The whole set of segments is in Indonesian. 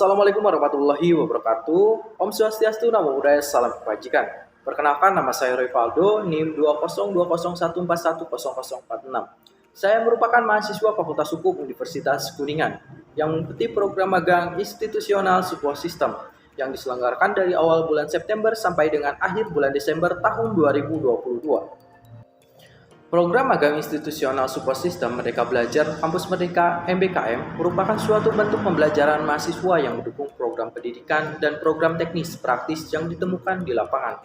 Assalamualaikum warahmatullahi wabarakatuh. Om Swastiastu, Namo Buddhaya, salam kebajikan. Perkenalkan, nama saya Rivaldo, NIM 20201410046. Saya merupakan mahasiswa Fakultas Hukum Universitas Kuningan yang mengikuti program magang institusional sebuah sistem yang diselenggarakan dari awal bulan September sampai dengan akhir bulan Desember tahun 2022. Program magang institusional support system Merdeka Belajar Kampus Merdeka MBKM merupakan suatu bentuk pembelajaran mahasiswa yang mendukung program pendidikan dan program teknis praktis yang ditemukan di lapangan.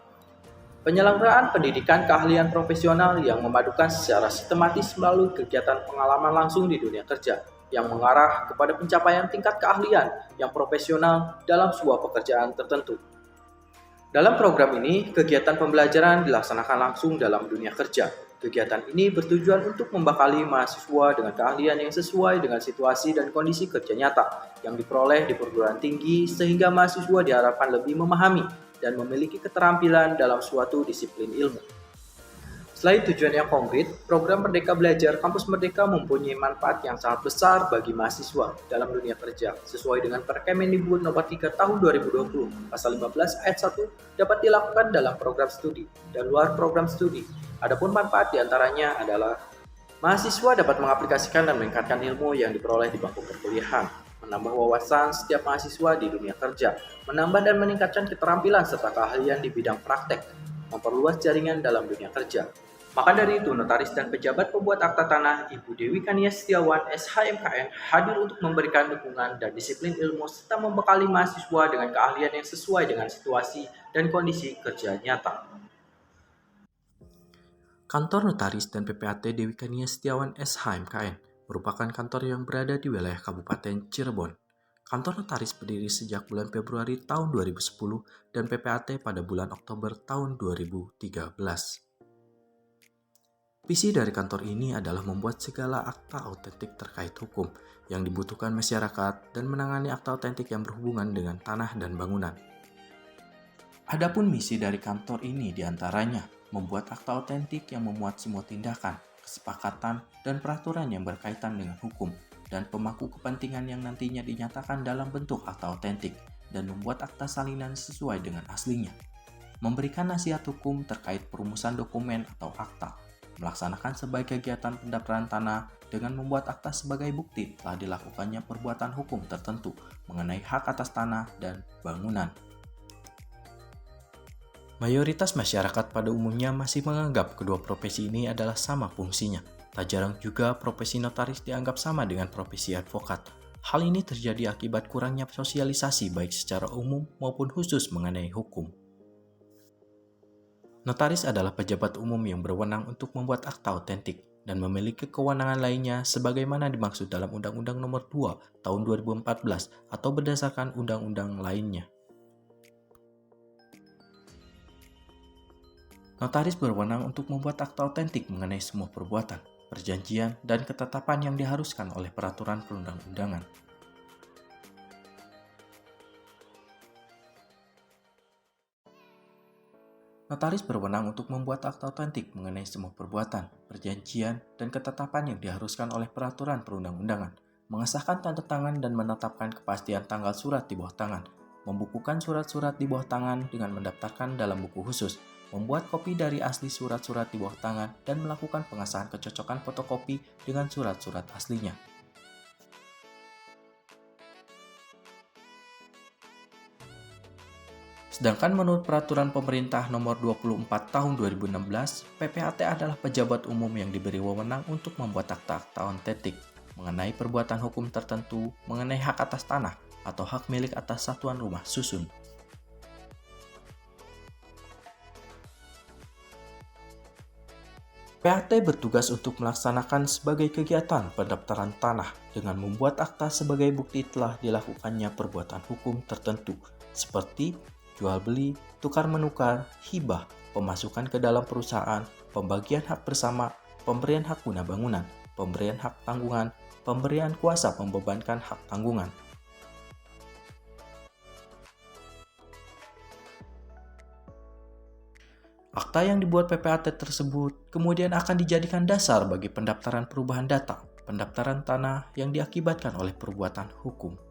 Penyelenggaraan pendidikan keahlian profesional yang memadukan secara sistematis melalui kegiatan pengalaman langsung di dunia kerja yang mengarah kepada pencapaian tingkat keahlian yang profesional dalam sebuah pekerjaan tertentu. Dalam program ini, kegiatan pembelajaran dilaksanakan langsung dalam dunia kerja. Kegiatan ini bertujuan untuk membekali mahasiswa dengan keahlian yang sesuai dengan situasi dan kondisi kerja nyata yang diperoleh di perguruan tinggi sehingga mahasiswa diharapkan lebih memahami dan memiliki keterampilan dalam suatu disiplin ilmu. Selain tujuan yang konkret, program Merdeka Belajar Kampus Merdeka mempunyai manfaat yang sangat besar bagi mahasiswa dalam dunia kerja sesuai dengan Perkemendikbud Nomor 3 Tahun 2020, Pasal 15 Ayat 1 dapat dilakukan dalam program studi dan luar program studi. Adapun manfaat diantaranya adalah mahasiswa dapat mengaplikasikan dan meningkatkan ilmu yang diperoleh di bangku perkuliahan, menambah wawasan setiap mahasiswa di dunia kerja, menambah dan meningkatkan keterampilan serta keahlian di bidang praktek, memperluas jaringan dalam dunia kerja. Maka dari itu, notaris dan pejabat pembuat akta tanah Ibu Dewi Kania Setiawan, SHMKN, hadir untuk memberikan dukungan dan disiplin ilmu serta membekali mahasiswa dengan keahlian yang sesuai dengan situasi dan kondisi kerja nyata. Kantor Notaris dan PPAT Dewi Kania Setiawan SHMKN merupakan kantor yang berada di wilayah Kabupaten Cirebon. Kantor Notaris berdiri sejak bulan Februari tahun 2010 dan PPAT pada bulan Oktober tahun 2013. Visi dari kantor ini adalah membuat segala akta autentik terkait hukum yang dibutuhkan masyarakat dan menangani akta autentik yang berhubungan dengan tanah dan bangunan. Adapun misi dari kantor ini diantaranya membuat akta autentik yang memuat semua tindakan, kesepakatan, dan peraturan yang berkaitan dengan hukum dan pemangku kepentingan yang nantinya dinyatakan dalam bentuk akta autentik dan membuat akta salinan sesuai dengan aslinya. Memberikan nasihat hukum terkait perumusan dokumen atau akta, melaksanakan sebagai kegiatan pendaftaran tanah dengan membuat akta sebagai bukti telah dilakukannya perbuatan hukum tertentu mengenai hak atas tanah dan bangunan. Mayoritas masyarakat pada umumnya masih menganggap kedua profesi ini adalah sama fungsinya. Tak jarang juga profesi notaris dianggap sama dengan profesi advokat. Hal ini terjadi akibat kurangnya sosialisasi baik secara umum maupun khusus mengenai hukum. Notaris adalah pejabat umum yang berwenang untuk membuat akta autentik dan memiliki kewenangan lainnya sebagaimana dimaksud dalam Undang-Undang Nomor 2 Tahun 2014 atau berdasarkan undang-undang lainnya. Notaris berwenang untuk membuat akta autentik mengenai semua perbuatan, perjanjian, dan ketetapan yang diharuskan oleh peraturan perundang-undangan. Notaris berwenang untuk membuat akta autentik mengenai semua perbuatan, perjanjian, dan ketetapan yang diharuskan oleh peraturan perundang-undangan, mengesahkan tanda tangan dan menetapkan kepastian tanggal surat di bawah tangan, membukukan surat-surat di bawah tangan dengan mendaftarkan dalam buku khusus, membuat kopi dari asli surat-surat di bawah tangan, dan melakukan pengesahan kecocokan fotokopi dengan surat-surat aslinya. Sedangkan menurut Peraturan Pemerintah Nomor 24 Tahun 2016, PPAT adalah pejabat umum yang diberi wewenang untuk membuat akta-akta autentik mengenai perbuatan hukum tertentu mengenai hak atas tanah atau hak milik atas satuan rumah susun. PPAT bertugas untuk melaksanakan sebagai kegiatan pendaftaran tanah dengan membuat akta sebagai bukti telah dilakukannya perbuatan hukum tertentu seperti jual beli, tukar menukar, hibah, pemasukan ke dalam perusahaan, pembagian hak bersama, pemberian hak guna bangunan, pemberian hak tanggungan, pemberian kuasa membebankan hak tanggungan. Akta yang dibuat PPAT tersebut kemudian akan dijadikan dasar bagi pendaftaran perubahan data, pendaftaran tanah yang diakibatkan oleh perbuatan hukum.